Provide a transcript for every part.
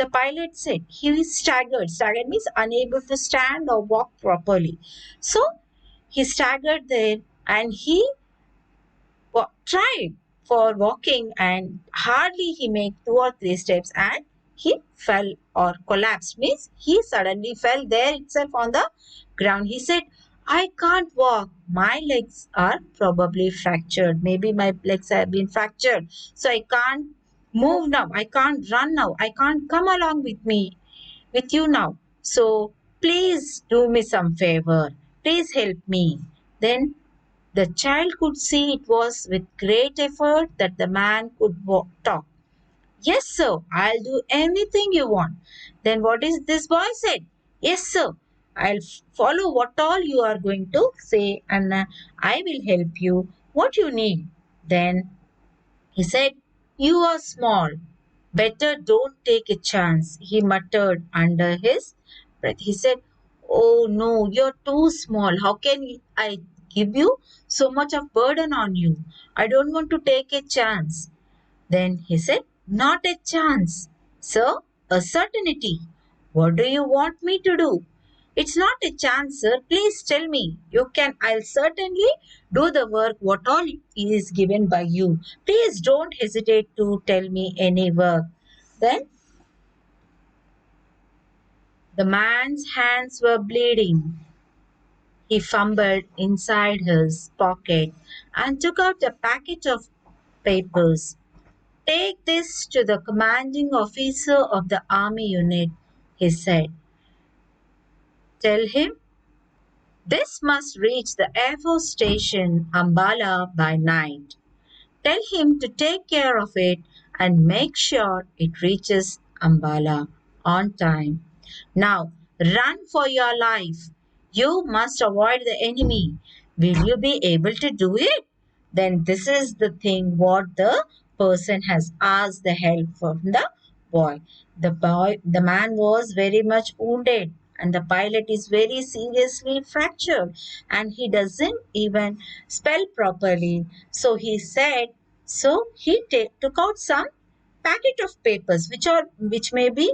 The pilot said he is staggered. Staggered means unable to stand or walk properly. So he staggered there and he tried for walking and hardly he made 2 or 3 steps and he fell or collapsed. Means he suddenly fell there itself on the ground. He said, I can't walk. My legs are probably fractured. Maybe my legs have been fractured. So I can't move now. I can't run now. I can't come along with you now. So please do me some favor. Please help me. Then the child could see it was with great effort that the man could talk. Yes, sir, I'll do anything you want. Then what is this boy said? Yes, sir, I'll follow what all you are going to say and I will help you what you need. Then he said, you are small. Better don't take a chance, he muttered under his breath. He said, oh no, you're too small. How can I give you so much of burden on you? I don't want to take a chance. Then he said, not a chance, sir, a certainty. What do you want me to do? It's not a chance, sir. Please tell me. You can. I'll certainly do the work what all is given by you. Please don't hesitate to tell me any work. Then the man's hands were bleeding. He fumbled inside his pocket and took out a packet of papers. Take this to the commanding officer of the army unit, he said. Tell him this must reach the Air Force Station Ambala by night. Tell him to take care of it and make sure it reaches Ambala on time. Now, run for your life. You must avoid the enemy. Will you be able to do it? Then this is the thing what the person has asked the help from the boy. The man was very much wounded and the pilot is very seriously fractured and he doesn't even spell properly. So he said, so he took out some packet of papers which may be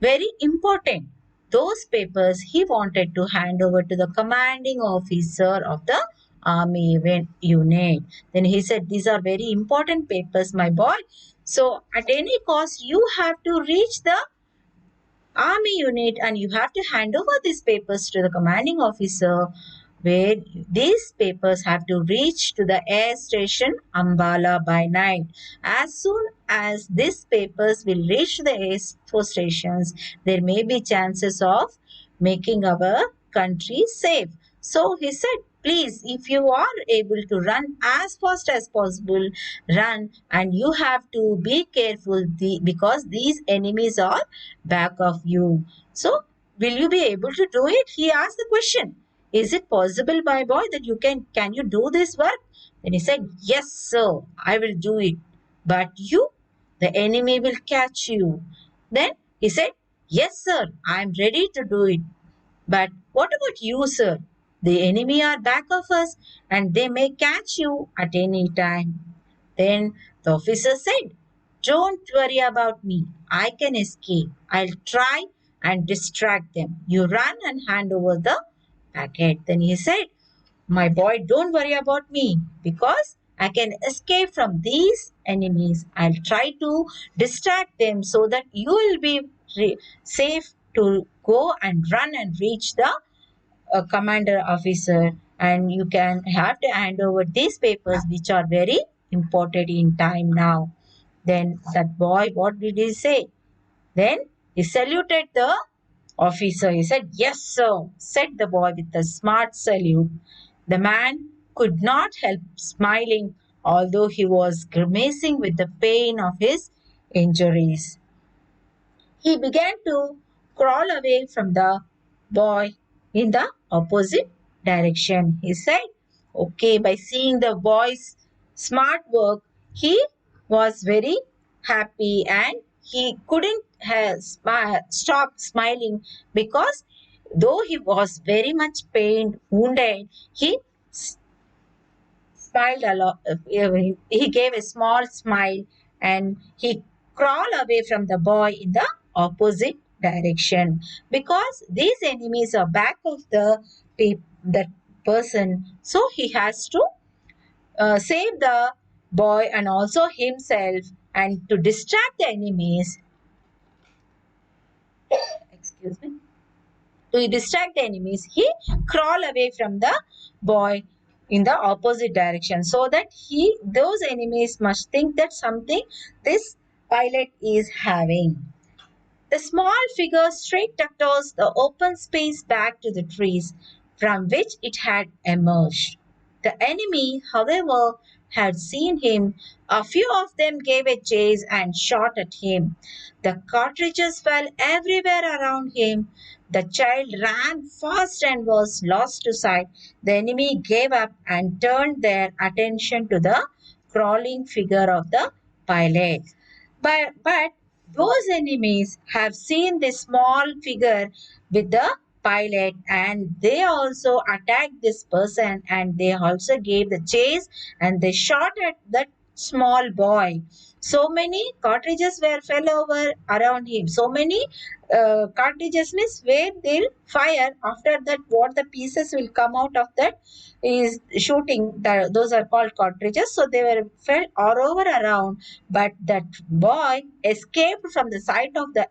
very important. Those papers he wanted to hand over to the commanding officer of the army unit. Then he said, these are very important papers, my boy. So at any cost, you have to reach the army unit and you have to hand over these papers to the commanding officer where these papers have to reach to the air station Ambala by night. As soon as these papers will reach the air force stations, there may be chances of making our country safe. So he said, please, if you are able to run as fast as possible, run and you have to be careful because these enemies are back of you. So, will you be able to do it? He asked the question. Is it possible, my boy, that can you do this work? Then he said, yes, sir, I will do it. But you, the enemy will catch you. Then he said, yes, sir, I am ready to do it. But what about you, sir? The enemy are back of us and they may catch you at any time. Then the officer said, don't worry about me. I can escape. I'll try and distract them. You run and hand over the packet. Then he said, my boy, don't worry about me because I can escape from these enemies. I'll try to distract them so that you will be safe to go and run and reach the commander officer and you can have to hand over these papers which are very important in time now. Then that boy, what did he say? Then he saluted the officer. He said, yes, sir, said the boy with a smart salute. The man could not help smiling, although he was grimacing with the pain of his injuries. He began to crawl away from the boy in the opposite direction. He said, okay, by seeing the boy's smart work, he was very happy and he couldn't stop smiling because though he was very much pained, wounded, he smiled a lot. He gave a small smile and he crawled away from the boy in the opposite direction because these enemies are back of that person. So he has to save the boy and also himself, and to distract the enemies. Excuse me. To distract the enemies, he crawl away from the boy in the opposite direction so that those enemies must think that something this pilot is having. The small figure streaked across the open space back to the trees from which it had emerged. The enemy, however, had seen him. A few of them gave a chase and shot at him. The cartridges fell everywhere around him. The child ran fast and was lost to sight. The enemy gave up and turned their attention to the crawling figure of the pilot. But those enemies have seen this small figure with the pilot, and they also attacked this person, and they also gave the chase, and they shot at that small boy. So many cartridges were fell over around him. So many cartridges means where they'll fire. After that, what the pieces will come out of that is shooting. Those are called cartridges. So they were fell all over around, but that boy escaped from the sight of the